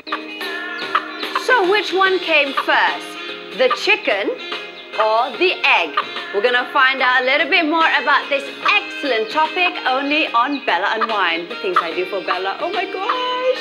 So which one came first? The chicken or the egg? We're going to find out a little bit more about this excellent topic only on Bella and Wine. The things I do for Bella. Oh my gosh!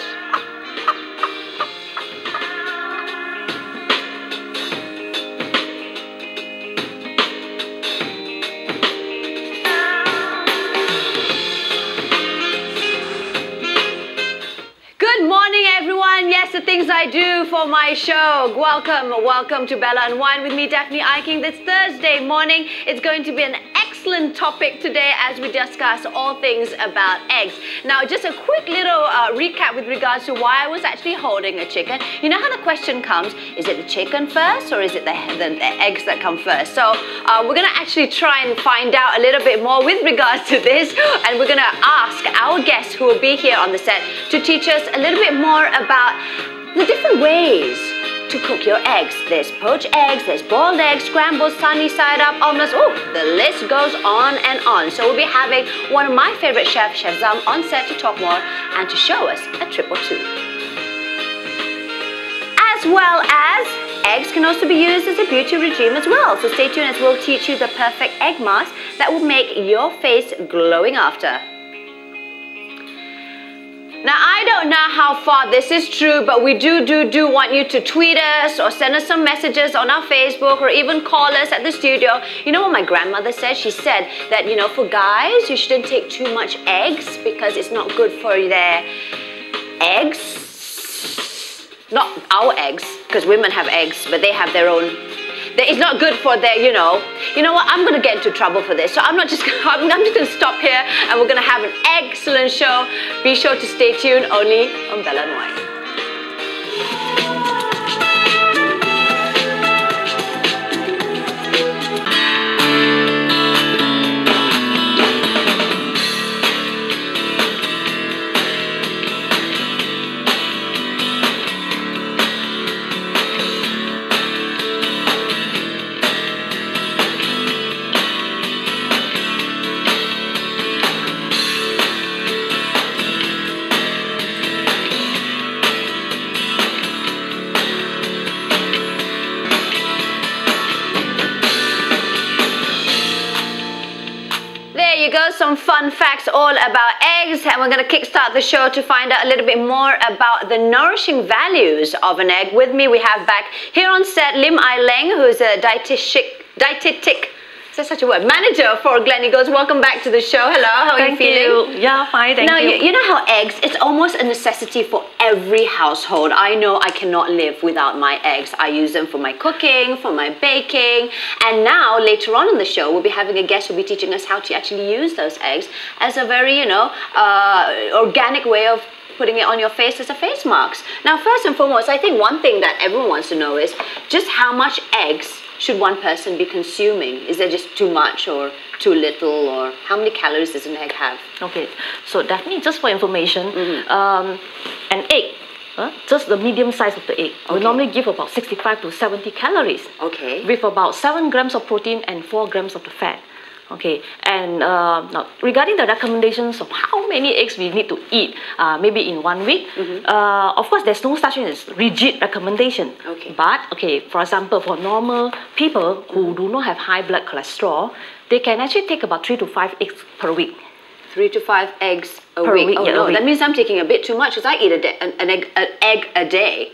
Good morning, everyone. Yes, the things I do for my show. Welcome to Bella and Wine with me, Daphne Iking. This Thursday morning, it's going to be an excellent topic today as we discuss all things about eggs. Now, just a quick little recap with regards to why I was actually holding a chicken. You know how the question comes, is it the chicken first or is it the eggs that come first? So we're going to actually try and find out a little bit more with regards to this, and we're going to ask our guests who will be here on the set to teach us a little bit more about the different ways to cook your eggs. There's poached eggs, there's boiled eggs, scrambled, sunny side up, omelets. Oh, the list goes on and on. So we'll be having one of my favorite chefs, Chef Zam, on set to talk more and to show us a triple two. As well as eggs can also be used as a beauty regime as well. So stay tuned as we'll teach you the perfect egg mask that will make your face glowing after. Now, I don't know how far this is true, but we do want you to tweet us or send us some messages on our Facebook or even call us at the studio. You know what my grandmother said? She said that, you know, for guys, you shouldn't take too much eggs because it's not good for their eggs. Not our eggs, because women have eggs, but they have their own. It's not good for their, you know what, I'm going to get into trouble for this. So I'm just going to stop here and we're going to have an excellent show. Be sure to stay tuned only on Bella and Wine. Some fun facts all about eggs, and we're going to kickstart the show to find out a little bit more about the nourishing values of an egg. With me we have back here on set Leng, who's a dietetic. Is that such a word? Manager for Gleneagles. Welcome back to the show. Hello, how are you feeling? Thank you. Yeah, fine, thank you. Now, you know how eggs, it's almost a necessity for every household. I know I cannot live without my eggs. I use them for my cooking, for my baking, and now later on in the show, we'll be having a guest who'll be teaching us how to actually use those eggs as a very, organic way of putting it on your face as a face mask. Now, first and foremost, I think one thing that everyone wants to know is just how much eggs should one person be consuming? Is there just too much or too little, or how many calories does an egg have? Okay, so Daphne, just for information, an egg, just the medium size of the egg, will normally give about 65 to 70 calories. Okay. With about 7 grams of protein and 4 grams of the fat. Okay, and now regarding the recommendations of how many eggs we need to eat, maybe in 1 week, of course there's no such rigid recommendation. Okay. But okay, for example, for normal people who do not have high blood cholesterol, they can actually take about 3 to 5 eggs per week. 3 to 5 eggs a week. Oh no, that means I'm taking a bit too much because I eat an egg a day.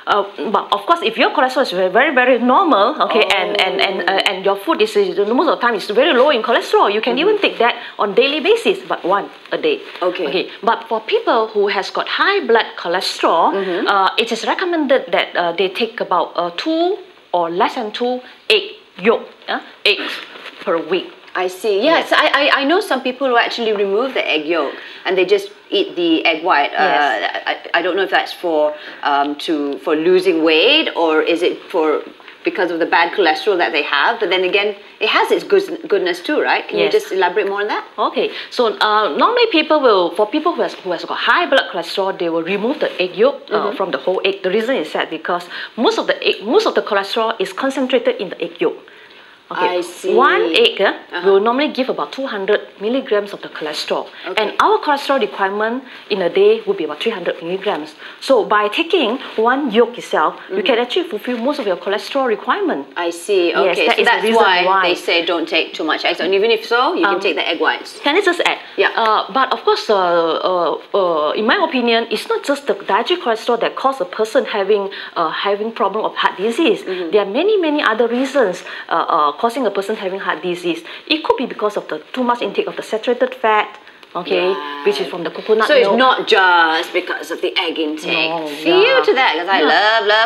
But of course, if your cholesterol is very normal, okay, and your food is most of the time is very low in cholesterol, you can even take that on daily basis, but 1 a day. Okay. But for people who has got high blood cholesterol, it is recommended that they take about 2 or less than 2 eggs per week. I see. Yes, I know some people who actually remove the egg yolk and they just eat the egg white. Yes. I don't know if that's for losing weight or is it because of the bad cholesterol that they have. But then again, it has its goodness too, right? Can you just elaborate more on that? Okay. So normally for people who has got high blood cholesterol, they will remove the egg yolk from the whole egg. The reason is that because most of the cholesterol is concentrated in the egg yolk. Okay, I see. one egg will normally give about 200 milligrams of the cholesterol. Okay. And our cholesterol requirement in a day would be about 300 milligrams. So by taking one yolk itself, you can actually fulfill most of your cholesterol requirement. I see. Yes, Okay, that so is the that's reason why why. they say don't take too much eggs. And even if so, you can take the egg whites. Can I just add? Yeah. But of course, in my opinion, it's not just the dietary cholesterol that causes a person having problem of heart disease. There are many other reasons causing a person having heart disease. It could be because of the too much intake of the saturated fat, okay, which is from the coconut milk. So it's not just because of the egg intake. No, Feel to that, because I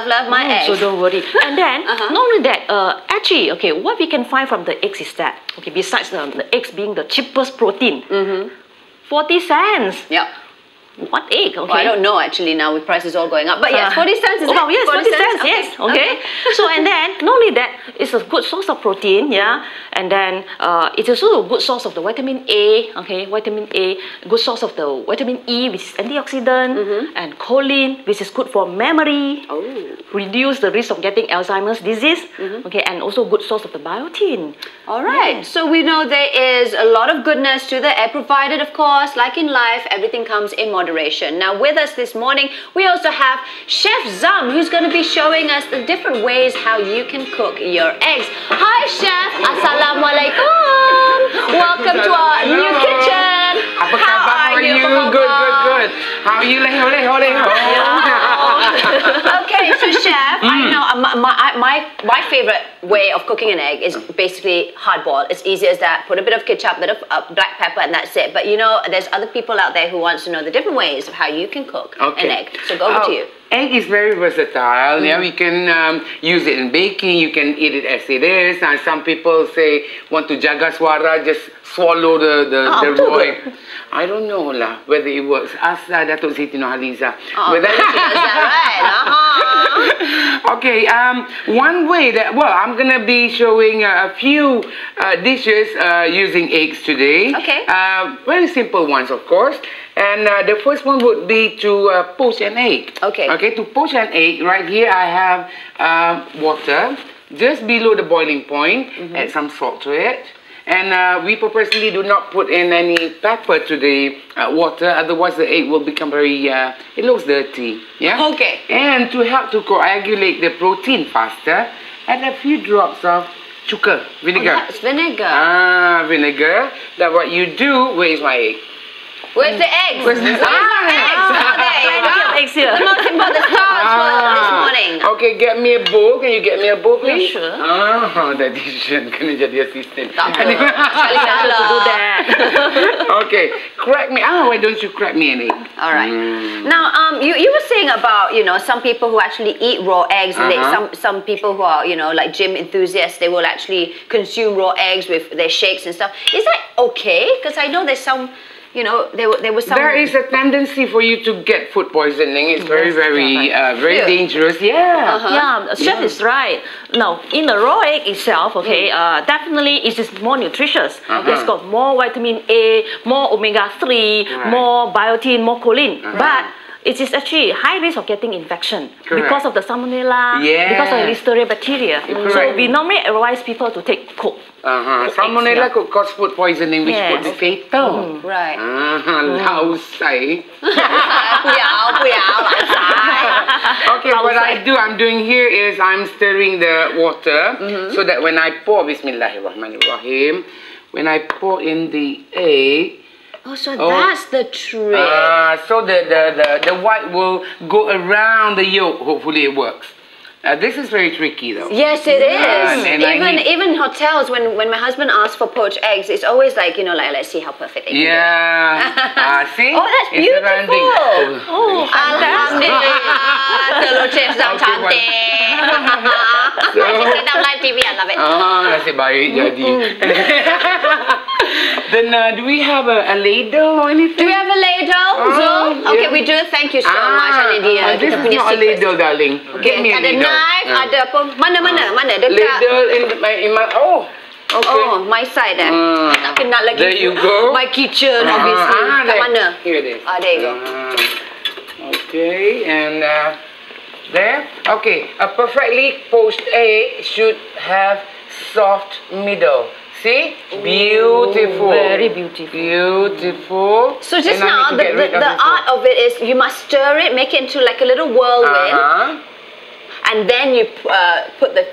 love my eggs. So don't worry. And then, not only that, actually, okay, what we can find from the eggs is that, okay, besides the eggs being the cheapest protein, 40 cents. Yep. One egg, okay? Well, I don't know actually now with prices all going up. But yes, 40 cents is it? Oh, yes, 40 cents, yes. Okay. So, and then, not only that, it's a good source of protein, yeah? And then, it's also a good source of the vitamin A, okay? Vitamin A, good source of the vitamin E, which is antioxidant, and choline, which is good for memory, reduce the risk of getting Alzheimer's disease, okay? And also good source of the biotin. All right. So we know there is a lot of goodness to the egg, provided, of course, like in life, everything comes in moderation. Now, with us this morning, we also have Chef Zam, who's going to be showing us the different ways how you can cook your eggs. Hi, Chef. Assalamualaikum. Welcome to our new kitchen. Apa khabar? How are you? Good. How are you? Okay, so Chef, I know my favorite way of cooking an egg is basically hard boiled. It's easy as that. Put a bit of ketchup, a bit of black pepper, and that's it. But you know, there's other people out there who wants to know the different ways of how you can cook an egg. So go over to you. Egg is very versatile. Yeah, we can use it in baking. You can eat it as it is. And some people say want to jaga suara, just swallow the raw egg. I don't know lah whether it works. Ask Datuk Siti Nurhaliza. Whether she does that right. Okay, one way that, well, I'm going to be showing a few dishes using eggs today. Okay. Very simple ones, of course. And the first one would be to poach an egg. Okay. Okay, to poach an egg, right here I have water just below the boiling point. Add some salt to it. And we purposely do not put in any pepper to the water, otherwise the egg will become very, it looks dirty. Yeah? Okay. And to help to coagulate the protein faster, add a few drops of sugar, vinegar. Oh, that's vinegar. Vinegar. That what you do, where is my egg? Where's the eggs? Where's the eggs? Oh, there you go. Eggs here. The most important stars for this morning. Okay, get me a bowl. Can you get me a bowl, please? Sure. Dietitian, kena jadi assistant. Tak apa. Sekali To do that. Okay, crack me. Why don't you crack me an egg? All right. Now, you were saying about, you know, some people who actually eat raw eggs, and some people who are, you know, like gym enthusiasts, they will actually consume raw eggs with their shakes and stuff. Is that okay? Because I know there's some, you know, there was some. There is a tendency for you to get food poisoning. It's very dangerous. Yeah. Yeah, Chef is right. Now, in the raw egg itself, okay, definitely it is more nutritious. It's got more vitamin A, more omega-3, more biotin, more choline. But it is actually high risk of getting infection because of the salmonella, because of the listeria bacteria. So we normally advise people to take cooked. Salmonella could cause food poisoning, which could be fatal. Right. Lao sai. Okay, what I'm doing here is I'm stirring the water so that when I pour, Bismillahirrahmanirrahim, when I pour in the egg, so that's the trick. So the white will go around the yolk. Hopefully it works. This is very tricky though. Yes, it is. Even hotels, when my husband asks for poached eggs, it's always like, you know, like, let's see how perfect they can get. See? Oh, that's beautiful. Oh, Alhamdulillah. Telur Chef Zam cantik. Sedap live TV, I love it. Nasib baik jadi. Then do we have a ladle or anything? Do we have a ladle, Zul? Okay, we do. Thank you so much, Anidia. This is not a ladle, darling. Okay, ada knife, ada apa? Mana? Dekat. Ladle in my, okay. Oh, my side tak kenal lagi. There you go. My kitchen, obviously. Kat mana? Here it is. There you go. Okay, and there. Okay, a perfectly poached egg should have soft middle. See? Beautiful. Very beautiful. Beautiful. So just And I now, need to get rid the this art of it is you must stir it, make it into like a little whirlwind, and then you put the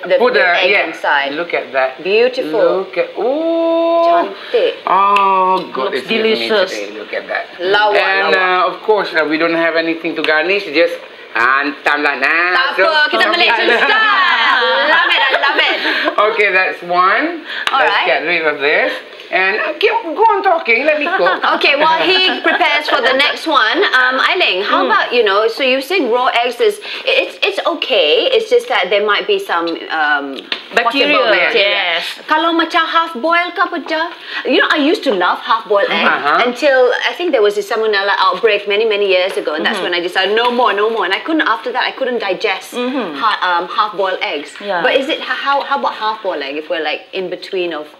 egg inside. Look at that. Beautiful. Look at, ooh. Cantik. Oh, God, Looks it's delicious. delicious. Look at that. Lawa, And lawa. of course, we don't have anything to garnish. Just hantam lah. Tak apa, kita Malaysian style. Love it, I love it. Okay, that's one. All Let's right. get rid of this. And go on talking. Let me cook. Okay, while he prepares for the next one, Iking, how about, you know, so you say raw eggs is, it's okay, it's just that there might be some Bacteria, possible bacteria. yes. Kalau macam half boiled ke apa je? You know, I used to love half boiled egg until I think there was a salmonella outbreak many years ago, and that's when I decided no more. And I couldn't, after that, I couldn't digest half boiled eggs. Yeah. But is it, how about half boiled egg if we're like in between of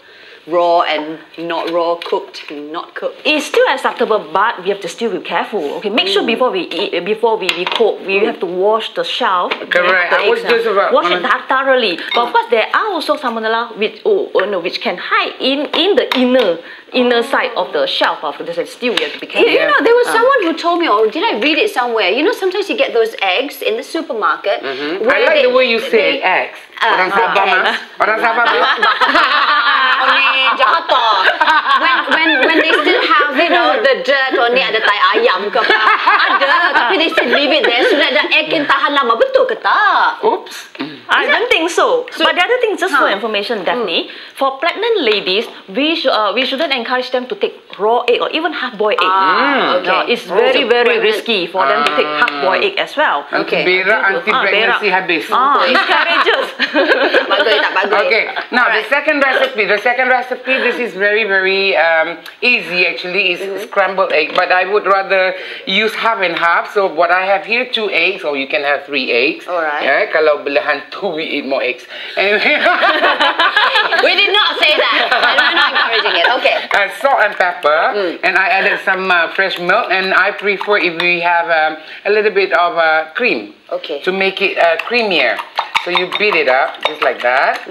raw and not raw, cooked and not cooked? It's still acceptable, but we have to still be careful. Okay, make sure before we eat, before we cook, we have to wash the shell. Correct. I was just about wash it thoroughly. But of course, there are also salmonella which can hide in the inner side of the shell of the stew. We have to be careful. You know, there was someone who told me, or did I read it somewhere? You know, sometimes you get those eggs in the supermarket. I like the way you say eggs. Orang Sabah, mas. Orang Sabah, Jakarta. When they still have, you know, the dirt on ni ada tai ayam ke apa. Ada, tapi they still leave it there so that the egg can tahan lama. Betul ke tak? Oops. I don't think so. But the other thing, just for information, Daphne, for pregnant ladies, we shouldn't encourage them to take raw egg or even half-boiled egg. Okay. No, it's very risky for them to take half-boiled egg as well. Okay. Berak anti-pregnancy habis. Miscarriages. Bagus tak bagus? Okay. Now the second recipe. This is very easy actually. Is scrambled egg, but I would rather use half and half. So what I have here, 2 eggs, or you can have 3 eggs. Alright. Yeah, kalau belahan 2, we eat more eggs. Anyway. We did not say that. And we're not encouraging it. Okay. Salt and pepper, and I added some fresh milk, and I prefer if we have a little bit of cream. Okay. To make it creamier. So you beat it up just like that,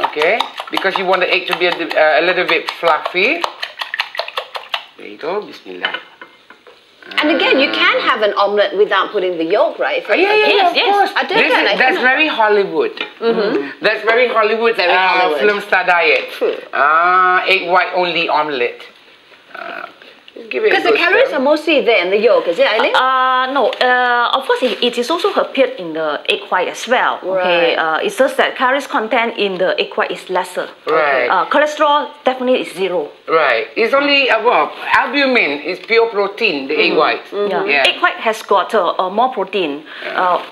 okay? Because you want the egg to be a little bit fluffy. There you go, Bismillah. And again, you can have an omelette without putting the yolk, right? Yeah, of course. I did that. That's very Hollywood. That's very Hollywood. Very Hollywood. Film star diet. True. Egg white only omelette. Because the calories are mostly there in the yolk, is it, Iking? No. Of course, it is also appeared in the egg white as well. Right. Okay. It's just that calories content in the egg white is lesser. Right. Cholesterol definitely is 0. Right. It's only albumin is pure protein. The egg white. Yeah. Egg white has got more protein.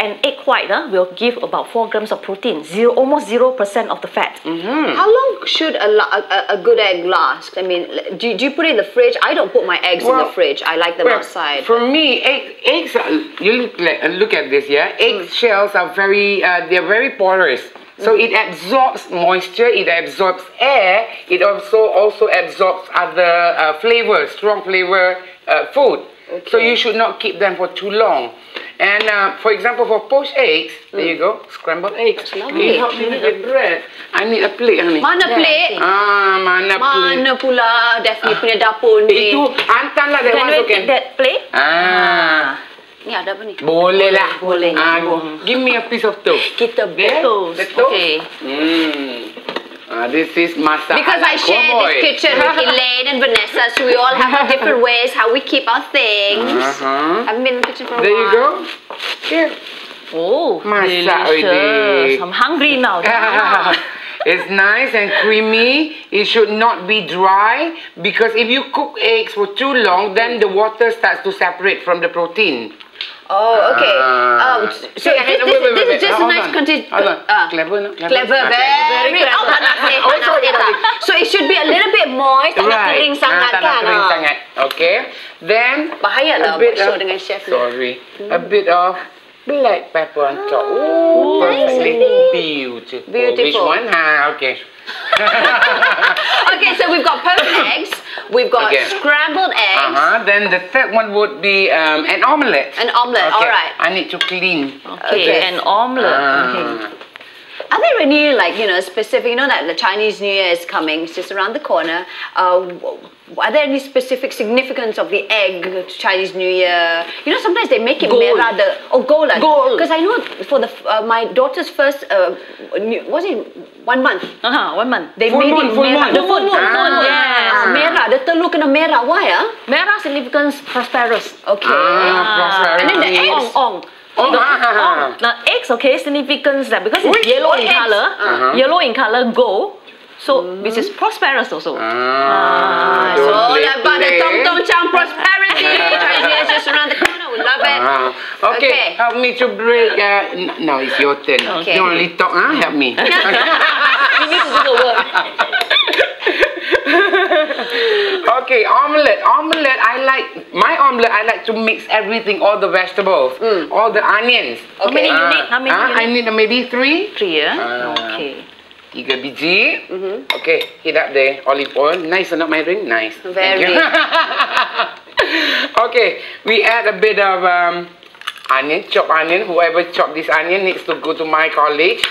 And egg white will give about 4 grams of protein. Almost 0% of the fat. How long should a good egg last? I mean, do you put it in the fridge? I don't put my eggs in the fridge. I like them outside. For me, eggs you look at this, yeah? Egg shells are they're very porous. So it absorbs moisture, it absorbs air, it also absorbs other flavors, strong flavor food. Okay. So you should not keep them for too long. And for example, for poached eggs, there you go, scrambled eggs. Can you help me with the bread? I need a plate, honey. Mana plate? Mana plate? Mana pula Daphne punya dapur ni? Itu hantarlah that one. Can we take that plate? Ni ada apa ni? Boleh lah. Boleh. Give me a piece of toast. Kita toast. Okay. This is masak. Because I share this kitchen with Elaine and Vanessa, so we all have our different ways how we keep our things. I've been in the kitchen for a while. There you go. Here. Oh, Masak delicious. already. I'm hungry now. It's nice and creamy. It should not be dry, because if you cook eggs for too long, then the water starts to separate from the protein. Oh, okay. So this is just a nice Clever, no? Clever, very clever. So it should be a little bit moist, tak nak kering sangat kan? Kering sangat. Okay. Then bahaya lah buat show dengan chef ni. Sorry. A bit of black pepper on top. Oh, perfectly nice. beautiful. Beautiful. Which one? Okay. Okay, so we've got poached eggs, we've got scrambled eggs. Then the third one would be an omelette. An omelette, okay. alright. I need to clean. Okay, an omelette. Okay. Are there any, like, specific, that the Chinese New Year is coming, it's just around the corner. Are there any specific significance of the egg to Chinese New Year? Sometimes they make it merah, gold. Because I know for my daughter's first, was it 1 month? 1 month. They made it merah. The full moon, yes. Merah, the telur kena merah. Why? Merah significance prosperous. Okay. Prosperity. And then the eggs. Now eggs, significance that because it's yellow in color, gold. So which is prosperous also. So about the Tong Tong Chang prosperity. Chinese New Year is just around the corner. We love it. Okay, help me to break. Now it's your turn. Okay. Don't only talk, help me. We need to do the work. Okay, omelette. My omelette, I like to mix everything, all the vegetables, all the onions. How many you need? How many you need? I need maybe 3. 3, okay. 3 biji. Okay, heat up the olive oil. Nice or not, my ring? Nice. Very. Okay, we add a bit of onion, chopped onion. Whoever chopped this onion needs to go to my college.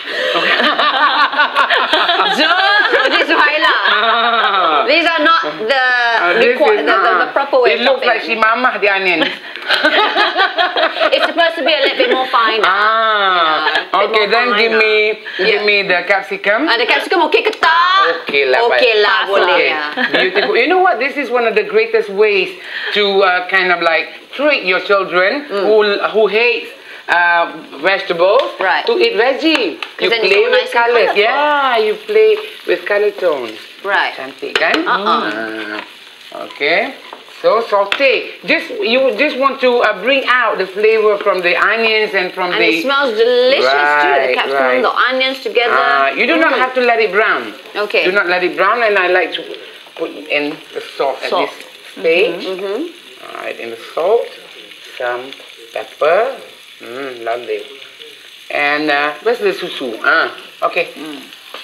These are not the proper way of chopping. It looks like she mamah the onion. It's supposed to be a little bit more fine. Okay, then give me the capsicum. The capsicum okay ke tak? Okay lah, boleh. Beautiful. You know what? This is one of the greatest ways to kind of like trick your children who hate vegetables to eat veggie. You play with colors. Yeah, you play with color tones. Right. Cantik kan? Okay. So saute. You just want to bring out the flavor from the onions and from and it smells delicious too. The capsicum, the onions together. You do not have to let it brown. Okay. Do not let it brown, and I like to put in the salt at this stage. Alright, in the salt, some pepper. Lovely. And where's the susu? Okay.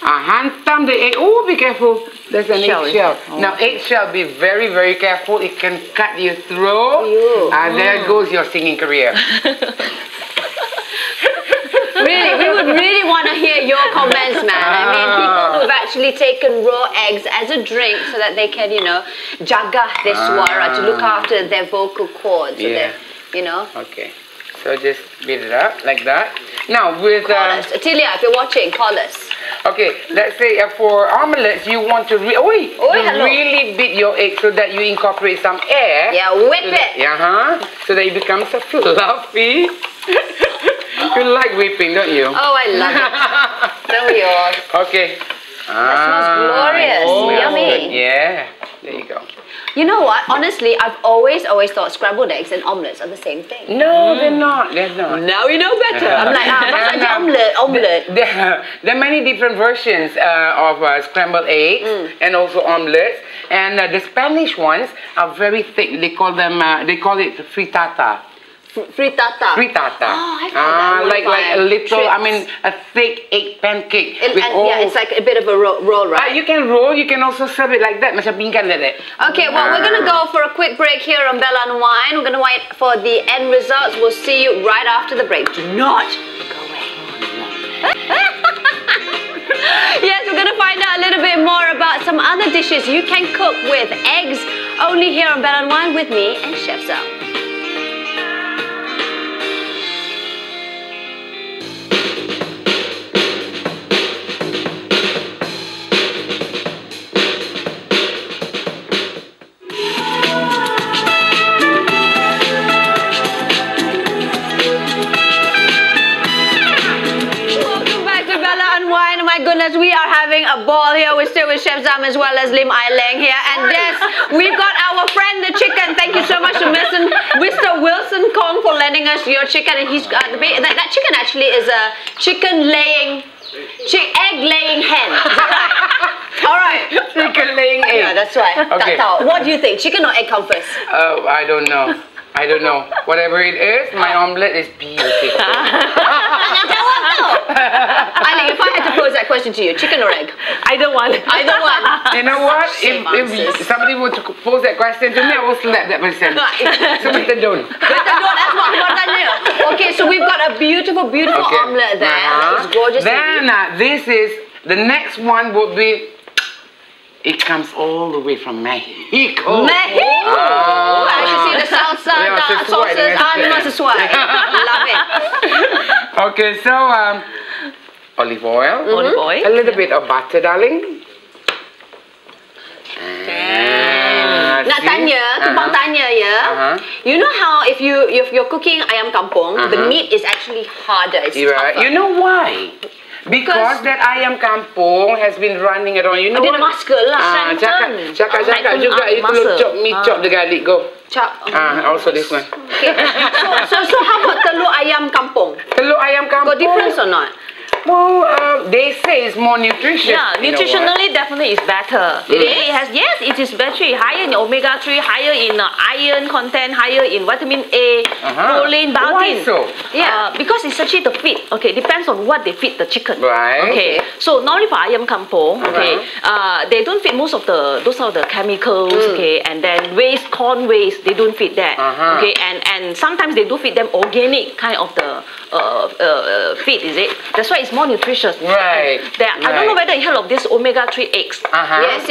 Hantam the egg. Oh, be careful. There's an eggshell. Now, eggshell, be very, very careful. It can cut your throat. There goes your singing career. Really, we would really want to hear your comments, man. I mean, people who've actually taken raw eggs as a drink so that they can, jaga their swara, to look after their vocal cords. Okay. So just beat it up like that. Now with call us. Atilia, if you're watching, call us. Okay, let's say for omelettes you want to really beat your egg so that you incorporate some air. Yeah, whip it. So that it becomes a fluffy. You like whipping, don't you? Oh, I love it. So yours. Okay. That smells glorious. Yummy. Yeah. There you go. You know what? Honestly, I've always thought scrambled eggs and omelets are the same thing. No, they're not. They're not. Now you know better. I'm like, omelette. There are many different versions of scrambled eggs and also omelets. And the Spanish ones are very thick. They call it frittata. Frittata. Frittata. Oh, I've had that like a little, a thick egg pancake. Yeah, it's like a bit of a roll, right? You can roll, you can also serve it like that. Macam pinggan like that. Okay, well, we're going to go for a quick break here on Bella and Wine. We're going to wait for the end results. We'll see you right after the break. Do not go away. Yes, we're going to find out a little bit more about some other dishes you can cook with eggs, only here on Bella and Wine with me and Chef Zhao. My goodness, we are having a ball here. We're still with Chef Zam as well as Leng here. And yes, we've got our friend the chicken. Thank you so much to Mr. Wilson Kong for lending us your chicken. And he's got that chicken actually is a egg laying hen. Is that right? All right. Chicken laying egg. Yeah, that's right. Okay. What do you think? Chicken or egg come first? I don't know. Whatever it is, my omelette is beautiful. Iking, if I had to pose that question to you, chicken or egg? Either one. Either one. You know what? If somebody were to pose that question to me, I will slap that person. So better don't. Better don't. That's what I'm Okay, so we've got a beautiful, beautiful omelette there. It's gorgeous. Then this is, the next one would be, it comes all the way from Mexico. Mexico! I should see the salsa, the sauces. Not sesuai. Love it. Okay, so olive oil. Olive oil. A little bit of butter, darling. Nak tanya, tumpang tanya ya. You know how if you're cooking ayam kampung, the meat is actually harder. It's tougher. You know why? Because that ayam kampung has been running around. You know dia ada muscle lah. Cakap juga itu chop the garlic, go. Chop. Also this one. Okay. So how about telur ayam kampung? Telur ayam kampung. Got difference or not? Well, they say it's more nutritious. Yeah, nutritionally definitely is better. It has, yes, it is better, higher in omega-3, higher in iron content, higher in vitamin A, proline, biotin. Why so? Yeah, because it's actually the feed. Okay, depends on what they feed the chicken. Right. Okay, so normally for ayam kampung, okay, they don't feed most of those are the chemicals. Okay, and then waste, corn waste, they don't feed that. Okay, and sometimes they do feed them organic kind of the feed. Is it? That's why it's more nutritious. Right. I don't know whether you heard of this omega-3 eggs. Yes.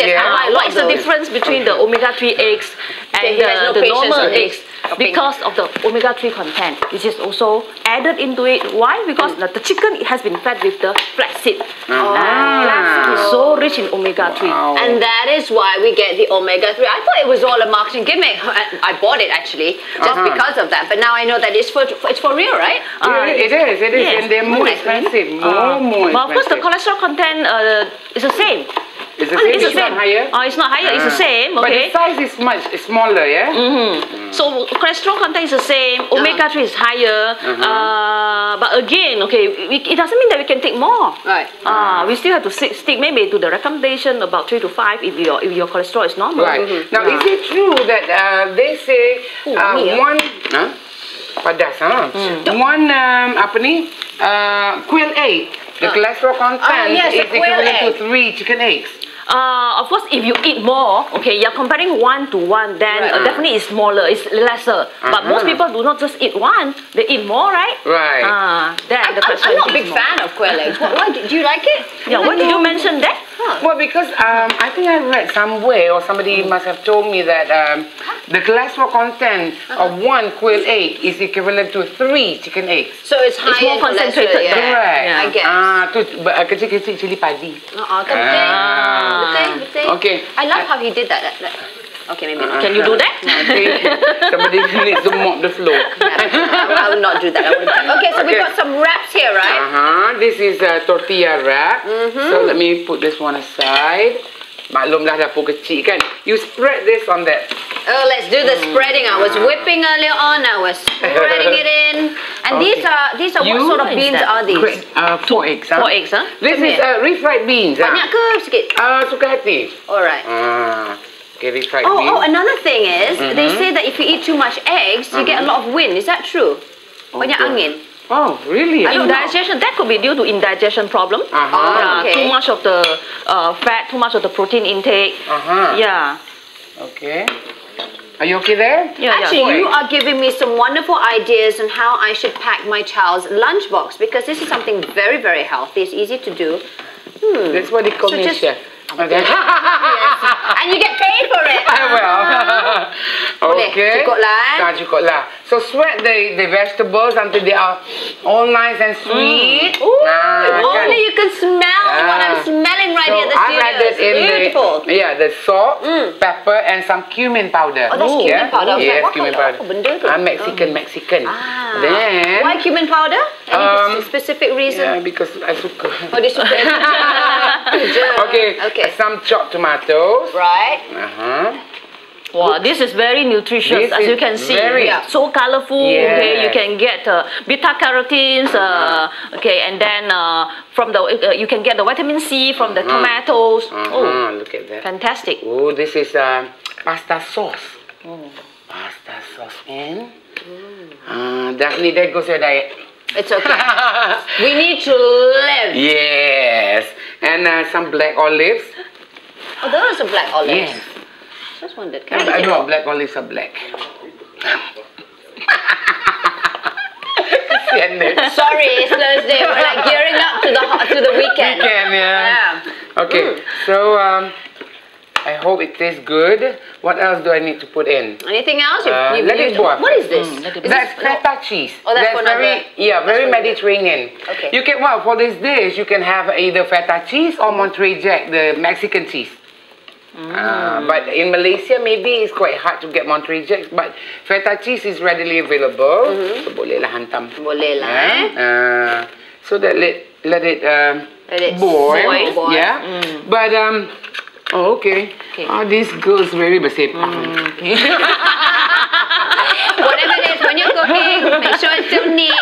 What is the difference between the omega-3 eggs and the normal eggs? Because of the omega-3 content, which is also added into it. Why? Because the chicken has been fed with the flaxseed. Flaxseed is so rich in omega-3. And that is why we get the omega-3. I thought it was all a marketing gimmick. I bought it actually just because of that. But now I know that it's for real, right? It is. Yes. And they're more expensive. More expensive. But of course, the cholesterol content is the same. It's the same. It's not higher. It's not higher. It's the same. Okay. But the size is much smaller, yeah. So cholesterol content is the same. Omega-3 is higher. But again, okay, it doesn't mean that we can take more. Right. We still have to stick maybe to the recommendation about 3 to 5 if your cholesterol is normal. Right. Now, is it true that they say one? Padas, one quail egg, the cholesterol content is equivalent to 3 chicken eggs. Of course, if you eat more, okay, you're comparing 1 to 1, then definitely it's smaller, it's lesser. But most people do not just eat one, they eat more, right? Right. I'm not a big fan of quail eggs. Why do you like it? Yeah, why did you mention that? Well, because I think I read somewhere, or somebody must have told me that the cholesterol content of 1 quail egg is equivalent to 3 chicken eggs. So it's higher. It's more concentrated. Correct. I guess. Kecil-kecil cili padi. Okay. I love how he did that. Okay, maybe not. Can you do that? Somebody needs to mop the floor. I will not do that. Okay, so we've got some wraps here, right? This is a tortilla wrap. So let me put this one aside. Maklumlah dapur kecil kan. You spread this on that. Oh, let's do the spreading. I was whipping earlier on. I was spreading it in. And these are what sort of beans are these? 4 eggs. 4 eggs, huh? This is refried beans. Banyak ke sikit? Suka hati. Alright. Okay, refried beans. Oh, another thing is, they say that if you eat too much eggs, you get a lot of wind. Is that true? Banyak angin. Oh, really? Indigestion, that could be due to indigestion problem. Okay. Too much of the fat, too much of the protein intake. Yeah. Okay. Are you okay there? Yeah. Actually, you are giving me some wonderful ideas on how I should pack my child's lunchbox, because this is something very, very healthy. It's easy to do. That's what they call me, chef. Okay. Yes. And you get paid for it. Well. Okay. Cukup lah. Cukup lah. So sweat the vegetables until they are all nice and sweet. Only you can smell what I'm smelling right here at the studio. I've added in beautiful. the salt, pepper, and some cumin powder. Oh, that's cumin powder. Yes, cumin powder. Apa benda tu? Mexican. Then. Why cumin powder? Any specific reason? Yeah, because I suka. Oh, dia suka. Okay. Some chopped tomatoes. Right. Wow, this is very nutritious, as you can see. So colorful. Yeah. Okay, you can get beta carotenes. Okay, and then from the you can get the vitamin C from the tomatoes. Oh, look at that. Fantastic. Oh, this is pasta sauce. Pasta sauce, man. Daphne, there goes your diet. It's okay. We need to live. Yes. And some black olives. Oh, those are black olives. Yes. Just wondered. I know black olives are black. Kasihan deh. Sorry, it's Thursday. We're like gearing up to the weekend. Yeah. Okay, so I hope it tastes good. What else do I need to put in? Anything else? Let it boil. What is this? That's feta cheese. Oh, that's for very, very Mediterranean. Okay. You can, well, for this dish, you can have either feta cheese or Monterey Jack, the Mexican cheese. But in Malaysia, maybe it's quite hard to get Monterey Jack. But feta cheese is readily available. So boleh lah hantam. Boleh lah. So that let it boil. Yeah. But oh, okay. Oh, this girl's very bersepah. Whatever it is, when you're cooking, make sure it's still neat.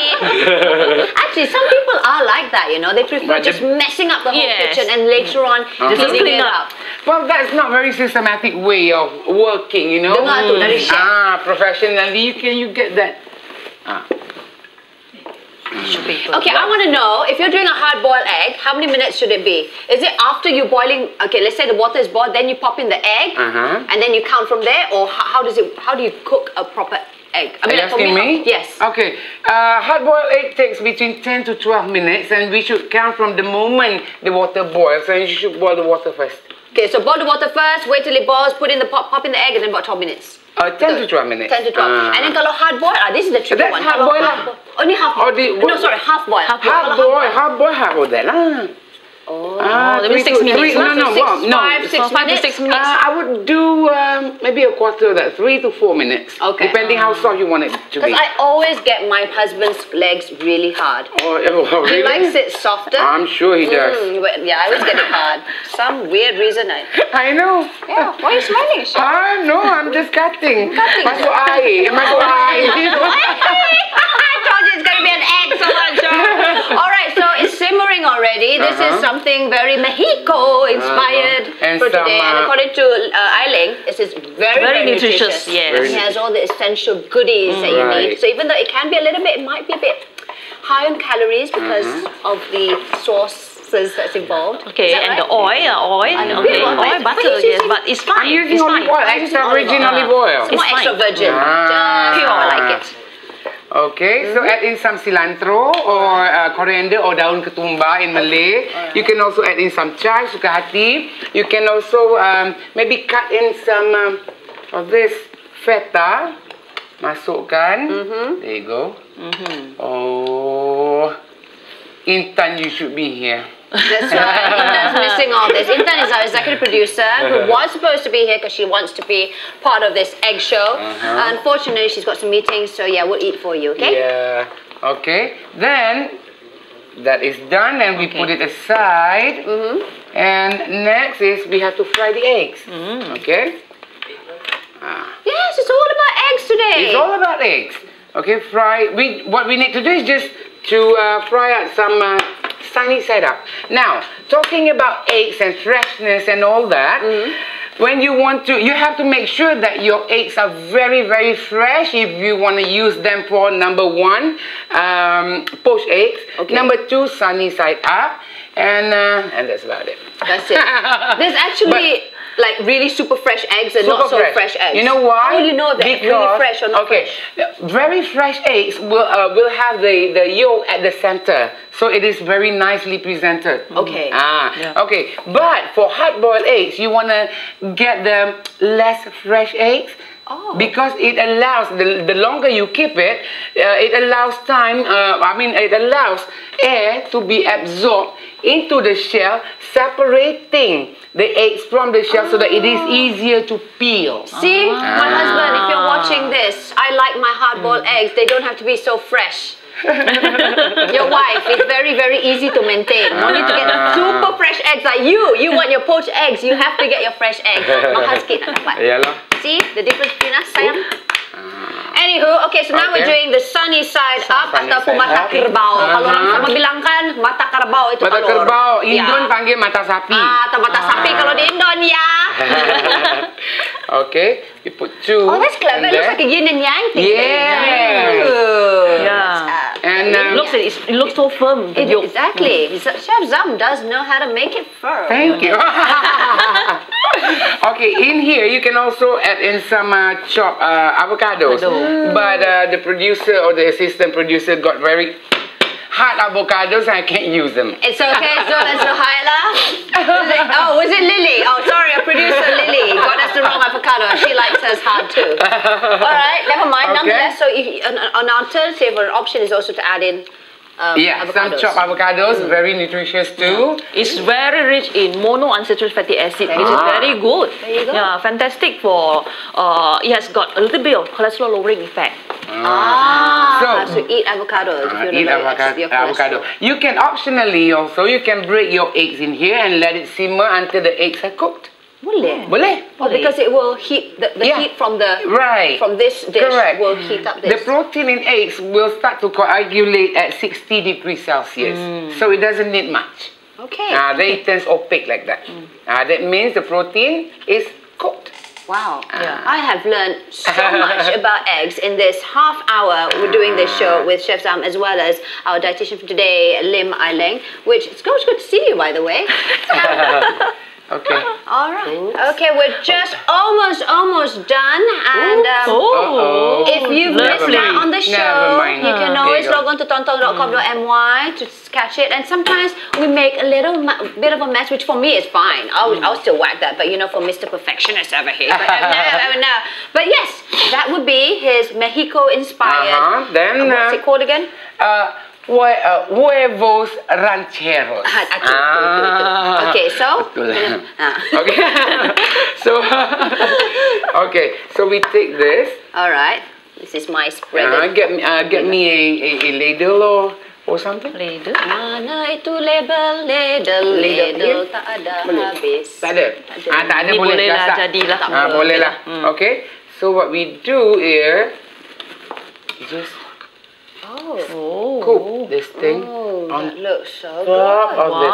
Actually, some people are like that, you know. They prefer just messing up the whole kitchen and later on just cleaning it up. Well, that's not very systematic way of working, you know. Dengar tu dari chef. Professionally, you get that. Okay, I want to know, if you're doing a hard-boiled egg, how many minutes should it be? Is it after you're boiling, okay, let's say the water is boiled, then you pop in the egg, and then you count from there, or how do you cook a proper egg? I mean, are you asking me? Yes. Okay, hard-boiled egg takes between 10 to 12 minutes, and we should count from the moment the water boils, and you should boil the water first. Okay, so boil the water first, wait till it boils, put in the pop in the egg, and then about 12 minutes. 10 to 12 minutes. 10 to 12. And then kalau hard boil, this is the tricky one. That's hard boil lah. Only half boil. No, sorry, half boil. Half boil that lah. That means 6 minutes. No, 5 to 6 minutes. I would do maybe a quarter of that, 3 to 4 minutes. Okay. Depending how soft you want it to be. Because I always get my husband's legs really hard. Oh, really? He likes it softer. I'm sure he does. But yeah, I always get it hard. Some weird reason. I know. Yeah, why are you smiling? No, I'm just cutting. Masuk I air. told you it's going to be an egg, so much. Alright, so it's simmering already. This is something very Mexico inspired for today. And according to Iking, this is very nutritious. Yes. And it has all the essential goodies that you need. So even though it can be a little bit, it might be a bit high on calories because of the sauces that's involved. Okay, and the oil, butter, yes, but it's fine. I'm using olive oil, extra virgin olive oil. It's more extra virgin. Just pure like it. Okay, so add in some cilantro or coriander or daun ketumbar in Malay. You can also add in some chives, suka hati. You can also maybe cut in some of this feta. Masukkan. There you go. Oh, Intan, you should be here. That's right. Intan's missing all this. Intan is our executive producer who was supposed to be here because she wants to be part of this egg show. Unfortunately, she's got some meetings, so yeah, we'll eat for you, okay? Yeah. Okay. Then that is done, and we put it aside. And next is we have to fry the eggs. Okay. Yes, it's all about eggs today. It's all about eggs. Okay, fry. What we need to do is just to fry out some sunny side up. Now, talking about eggs and freshness and all that, when you want to, you have to make sure that your eggs are very fresh if you want to use them for number 1, poached eggs. Number 2, sunny side up, and that's about it. That's it. There's actually like really super fresh eggs and not so fresh eggs. You know why? How will you know if they're really fresh or not fresh? Very fresh eggs will have the yolk at the center, so it is very nicely presented. Okay. Okay. But for hard-boiled eggs, you want to get the less fresh eggs. Because it allows, the longer you keep it, it allows time, it allows air to be absorbed into the shell, separating the eggs from the shell so that it is easier to peel. See, my husband, if you're watching this, I like my hard-boiled eggs. They don't have to be so fresh. Your wife is very easy to maintain. No need to get super fresh eggs like you. You want your poached eggs, you have to get your fresh eggs. Mahal sikit nak dapat. See the difference between us, sayang? Anywho, okay, so now we're doing the sunny side up ataupun mata kerbau. Kalau orang sama bilang kan, mata kerbau itu mata kalau kerbau, Indon panggil mata sapi. Atau mata sapi kalau di Indon ya. Okay, you put 2. Oh, that's clever. It looks like a yin and yang thing. And it looks so firm. Exactly. Chef Zam does know how to make it firm. Thank you. Okay, in here you can also add in some chopped avocados. But the producer or the assistant producer got very hard avocados and I can't use them. It's okay, so let's do Hyla. Was it Lily? Oh, sorry, our producer Lily got us the wrong avocado. She likes us hard too. All right, never mind. Okay. Nonetheless, so if, an alternative or an option is also to add in some avocados. chopped avocados, very nutritious too. It's very rich in monounsaturated fatty acid, which is very good. There you go. Yeah, fantastic for, it has got a little bit of cholesterol lowering effect. So eat avocado. If you Eat avocado. You can optionally also, you can break your eggs in here and let it simmer until the eggs are cooked. Boleh. Boleh. Oh, because it will heat, the heat from the from this dish will heat up this. The protein in eggs will start to coagulate at 60 degrees Celsius. So it doesn't need much. Okay. Then it turns opaque like that. That means the protein is cooked. Wow. I have learned so much about eggs in this half hour we're doing this show with Chef Zam as well as our dietitian for today, Leng, which it's good to see you, by the way. Okay. All right. Okay, we're just almost done. And if you've missed out on the show, you can always log on to tonton.com.my to catch it. And sometimes we make a little bit of a mess, which for me is fine. I'll still whack that. But you know, for Mr. Perfectionist over here, no. But yes, that would be his Mexico-inspired. Then what's it called again? Huevos rancheros. Okay, so? Okay, so we take this. All right, this is my spread. Get me a ladle or something. Ladle. Mana itu ladle tak ada habis. Tak ada. Tak ada boleh lah, jadilah. Boleh lah. Okay, so what we do here, just cook this thing on that looks so top good. of this.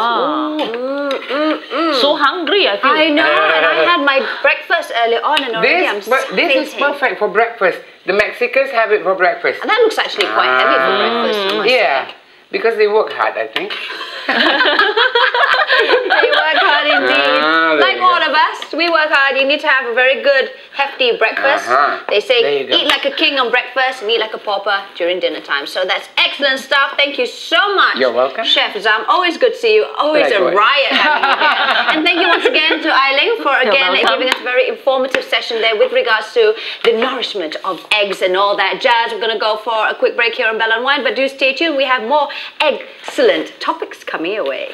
So hungry, I feel. I know, and I had my breakfast earlier on and already I'm this is perfect for breakfast. The Mexicans have it for breakfast. And that looks actually quite heavy for breakfast, I must say. Because they work hard, I think. They work hard indeed. Like all of us, we work hard. You need to have a very good, hefty breakfast. They say, eat like a king on breakfast and eat like a pauper during dinner time. So that's excellent stuff. Thank you so much. You're welcome. Chef Zam, always good to see you. Always a riot having you here. And thank you once again to Iking for giving us a very informative session there with regards to the nourishment of eggs and all that jazz. We're going to go for a quick break here on Bell and Wine, but do stay tuned. We have more excellent topics coming your way.